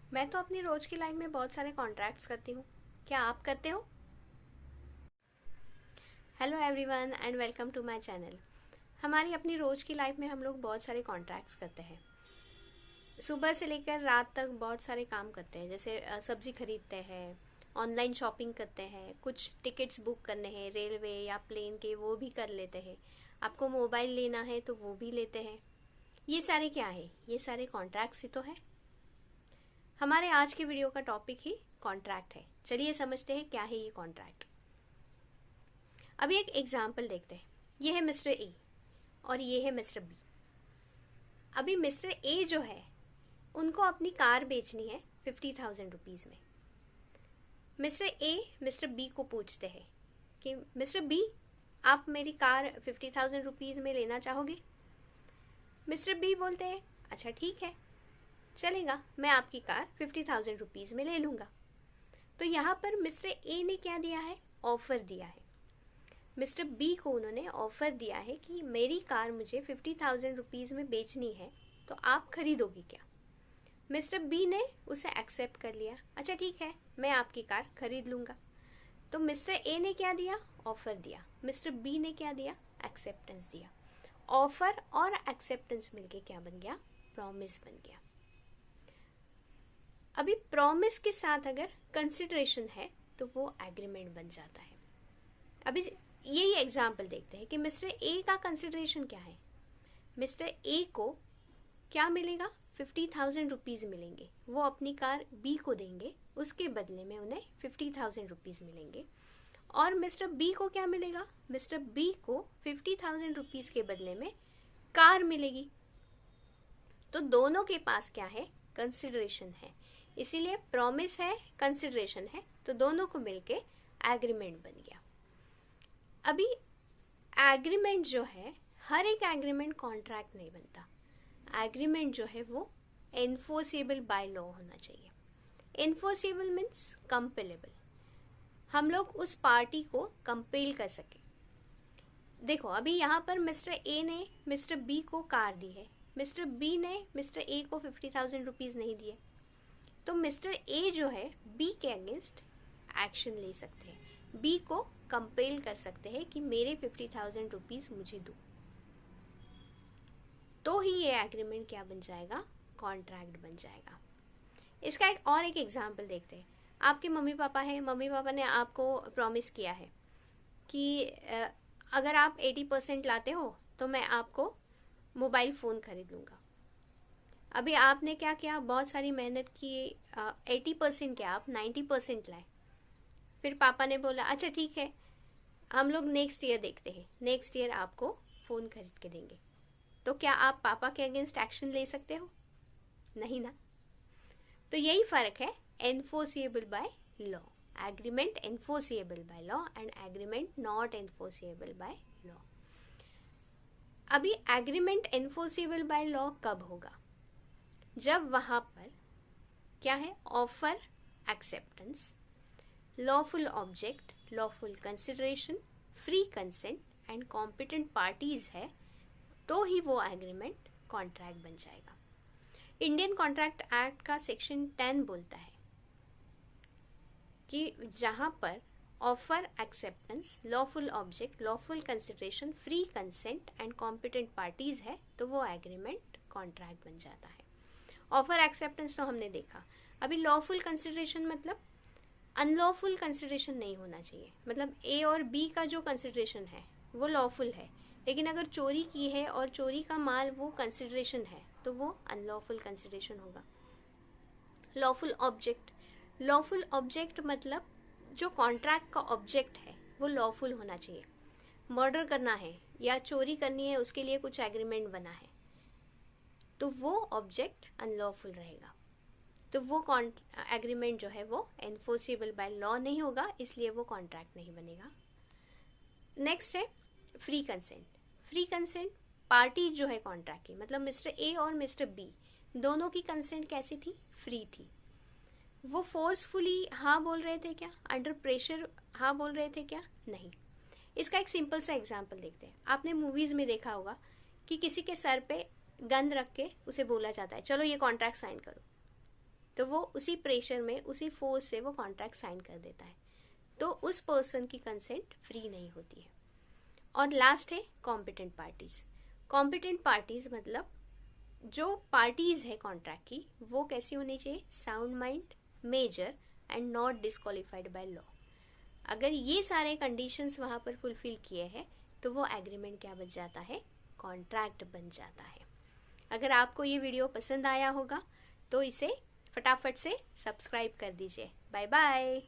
मैं तो अपनी रोज की लाइफ में बहुत सारे कॉन्ट्रैक्ट्स करती हूँ। क्या आप करते हो? Hello everyone and welcome to my channel. हमारी अपनी रोज की लाइफ में हम लोग बहुत सारे कॉन्ट्रैक्ट्स करते हैं। सुबह से लेकर रात तक बहुत सारे काम करते हैं, जैसे सब्जी खरीदते हैं, ऑनलाइन शॉपिंग करते हैं, कुछ टिकट्स बुक करने हैं रेलवे या प्लेन के, वो भी कर लेते हैं। आपको मोबाइल लेना है तो वो भी लेते हैं। ये सारे क्या है? ये सारे कॉन्ट्रैक्ट्स ही तो है। हमारे आज के वीडियो का टॉपिक ही कॉन्ट्रैक्ट है। चलिए समझते हैं क्या है ये कॉन्ट्रैक्ट। अभी एक एग्जाम्पल देखते हैं। ये है मिस्टर ए और ये है मिस्टर बी। अभी मिस्टर ए जो है उनको अपनी कार बेचनी है 50,000 रुपीज़ में। मिस्टर ए मिस्टर बी को पूछते हैं कि मिस्टर बी, आप मेरी कार 50,000 रुपीज़ में लेना चाहोगे? मिस्टर बी बोलते हैं अच्छा ठीक है, चलेगा, मैं आपकी कार 50,000 रुपीज़ में ले लूँगा। तो यहाँ पर मिस्टर ए ने क्या दिया है? ऑफ़र दिया है। मिस्टर बी को उन्होंने ऑफ़र दिया है कि मेरी कार मुझे 50,000 रुपीज़ में बेचनी है, तो आप खरीदोगे क्या? मिस्टर बी ने उसे एक्सेप्ट कर लिया। अच्छा ठीक है, मैं आपकी कार खरीद लूँगा। तो मिस्टर ए ने क्या दिया? ऑफ़र दिया। मिस्टर बी ने क्या दिया? एक्सेप्टेंस दिया। ऑफ़र और एक्सेप्टेंस मिलके क्या बन गया? प्रॉमिस बन गया। अभी प्रॉमिस के साथ अगर कंसिडरेशन है तो वो एग्रीमेंट बन जाता है। अभी यही एग्जाम्पल देखते हैं कि मिस्टर ए का कंसिडरेशन क्या है। मिस्टर ए को क्या मिलेगा? 50,000 रुपीज़ मिलेंगे। वो अपनी कार बी को देंगे, उसके बदले में उन्हें 50,000 रुपीज़ मिलेंगे। और मिस्टर बी को क्या मिलेगा? मिस्टर बी को 50,000 रुपीज़ के बदले में कार मिलेगी। तो दोनों के पास क्या है? कंसिडरेशन है। इसीलिए प्रॉमिस है, कंसिडरेशन है, तो दोनों को मिलके एग्रीमेंट बन गया। अभी एग्रीमेंट जो है, हर एक एग्रीमेंट कॉन्ट्रैक्ट नहीं बनता। एग्रीमेंट जो है वो एनफोर्सेबल बाय लॉ होना चाहिए। Enforceable means compellable. हम लोग उस पार्टी को कंपेल कर सके। देखो अभी यहाँ पर मिस्टर ए ने मिस्टर बी को कार दी है, मिस्टर बी ने मिस्टर ए को 50,000 रुपीज़ नहीं दिए, तो मिस्टर ए जो है बी के अगेंस्ट एक्शन ले सकते हैं। बी को कंपेल कर सकते हैं कि मेरे 50,000 रुपीज़ मुझे दो, तो ही ये एग्रीमेंट क्या बन जाएगा? कॉन्ट्रैक्ट बन जाएगा। इसका एक एग्जांपल देखते हैं। आपके मम्मी पापा हैं, मम्मी पापा ने आपको प्रॉमिस किया है कि अगर आप 80% लाते हो तो मैं आपको मोबाइल फ़ोन खरीद लूँगा। अभी आपने क्या किया? बहुत सारी मेहनत की, 80% क्या, आप 90% लाए। फिर पापा ने बोला अच्छा ठीक है, हम लोग नेक्स्ट ईयर देखते हैं, नेक्स्ट ईयर आपको फ़ोन खरीद के देंगे। तो क्या आप पापा के अगेंस्ट एक्शन ले सकते हो? नहीं ना। तो यही फ़र्क है enforceable by law. Agreement enforceable by law and agreement not enforceable by law. अभी एग्रीमेंट एनफोर्सिएबल बाय लॉ कब होगा? जब वहाँ पर क्या है? Offer, acceptance, lawful object, lawful consideration, free consent and competent parties है, तो ही वो एग्रीमेंट कॉन्ट्रैक्ट बन जाएगा। इंडियन कॉन्ट्रैक्ट एक्ट का सेक्शन 10 बोलता है कि जहाँ पर offer, acceptance, lawful object, lawful consideration, free consent and competent parties है, तो वो एग्रीमेंट कॉन्ट्रैक्ट बन जाता है। ऑफर, एक्सेप्टेंस तो हमने देखा। अभी लॉफुल कंसिडरेशन मतलब अनलॉफुल कंसिडरेशन नहीं होना चाहिए। मतलब ए और बी का जो कंसिडरेशन है वो लॉफुल है, लेकिन अगर चोरी की है और चोरी का माल वो कंसिडरेशन है तो वो अनलॉफुल कंसिडरेशन होगा। लॉफुल ऑब्जेक्ट, लॉफुल ऑब्जेक्ट मतलब जो कॉन्ट्रैक्ट का ऑब्जेक्ट है वो लॉफुल होना चाहिए। मर्डर करना है या चोरी करनी है, उसके लिए कुछ एग्रीमेंट बना है, तो वो ऑब्जेक्ट अनलॉफुल रहेगा। तो वो एग्रीमेंट जो है वो एनफोर्सिबल बाय लॉ नहीं होगा, इसलिए वो कॉन्ट्रैक्ट नहीं बनेगा। नेक्स्ट है free consent. Free consent party जो है कॉन्ट्रैक्ट की, मतलब मिस्टर ए और मिस्टर बी दोनों की कंसेंट कैसी थी? फ्री थी। वो फोर्सफुली हाँ बोल रहे थे क्या? अंडर प्रेशर हाँ बोल रहे थे क्या? नहीं। इसका एक सिंपल सा एग्जांपल देखते हैं। आपने मूवीज़ में देखा होगा कि किसी के सर पे गन रख के उसे बोला जाता है चलो ये कॉन्ट्रैक्ट साइन करो। तो वो उसी प्रेशर में, उसी फोर्स से वो कॉन्ट्रैक्ट साइन कर देता है, तो उस पर्सन की कंसेंट फ्री नहीं होती है। और लास्ट है कॉम्पिटेंट पार्टीज। कॉम्पिटेंट पार्टीज मतलब जो पार्टीज है कॉन्ट्रैक्ट की, वो कैसी होनी चाहिए? Sound mind, major and not disqualified by law. अगर ये सारे कंडीशंस वहाँ पर फुलफिल किए हैं तो वो एग्रीमेंट क्या बन जाता है? कॉन्ट्रैक्ट बन जाता है। अगर आपको ये वीडियो पसंद आया होगा तो इसे फटाफट से सब्सक्राइब कर दीजिए। Bye bye.